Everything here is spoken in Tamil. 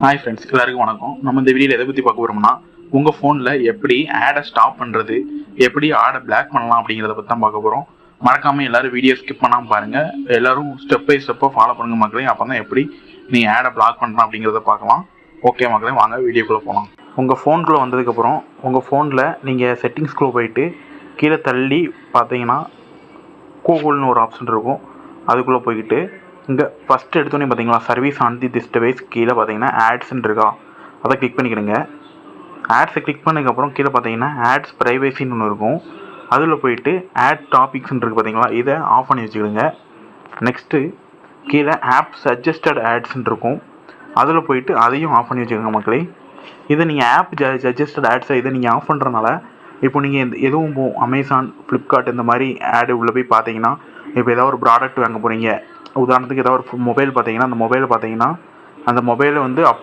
ஹாய் ஃப்ரெண்ட்ஸ், எல்லாருக்கும் வணக்கம். நம்ம இந்த வீடியோவில் எதை பற்றி பார்க்க போகிறோம்னா, உங்கள் ஃபோனில் எப்படி ஆடை ஸ்டாப் பண்ணுறது, எப்படி ஆடை பிளாக் பண்ணலாம் அப்படிங்கிறத பற்றி தான் பார்க்க போகிறோம். மறக்காமல் எல்லாரும் வீடியோ ஸ்கிப் பண்ணாமல் பாருங்கள். எல்லாரும் ஸ்டெப் பை ஸ்டெப்பாக ஃபாலோ பண்ணுங்க மக்களே. அப்போ தான் எப்படி நீங்கள் ஆடை பிளாக் பண்ணலாம் அப்படிங்கிறத பார்க்கலாம். ஓகே மக்களே, வாங்க வீடியோக்குள்ளே போகலாம். உங்கள் ஃபோனுக்குள்ளே வந்ததுக்கப்புறம் உங்கள் ஃபோனில் நீங்கள் செட்டிங்ஸ்குள்ளே போயிட்டு கீழே தள்ளி பார்த்தீங்கன்னா கூகுள்னு ஒரு ஆப்ஷன் இருக்கும். அதுக்குள்ளே போய்கிட்டு இங்கே ஃபஸ்ட்டு எடுத்தோன்னே பார்த்தீங்களா, சர்வீஸ் ஆன் திஸ் டிவைஸ் கீழே பார்த்தீங்கன்னா ஆட்ஸ்ன்னு இருக்கா, அதை கிளிக் பண்ணிக்கிடுங்க. ஆட்ஸை கிளிக் பண்ணதுக்கப்புறம் கீழே பார்த்தீங்கன்னா ஆட்ஸ் ப்ரைவேசின்னு ஒன்று இருக்கும். அதில் போயிட்டு ஆட் டாபிக்ஸ்ன்னு இருக்குது பார்த்தீங்களா, இதை ஆஃப் பண்ணி வச்சுக்கிடுங்க. நெக்ஸ்ட்டு கீழே ஆப் சஜஸ்டட் ஆட்ஸ்ன்னு இருக்கும். அதில் போயிட்டு அதையும் ஆஃப் பண்ணி வச்சுக்கோங்க மக்களே. இதை நீங்கள் ஆப் சஜஸ்டட் ஆட்ஸை இதை நீங்கள் ஆஃப் பண்ணுறதுனால இப்போ நீங்கள் எதுவும் அமேசான், ஃப்ளிப்கார்ட் இந்த மாதிரி ஆடு உள்ளே போய் பார்த்தீங்கன்னா, இப்போ ஏதாவது ஒரு ப்ராடக்ட் வாங்க போகிறீங்க, உதாரணத்துக்கு ஏதாவது ஒரு மொபைல் பார்த்தீங்கன்னா, அந்த மொபைலை வந்து அப்படி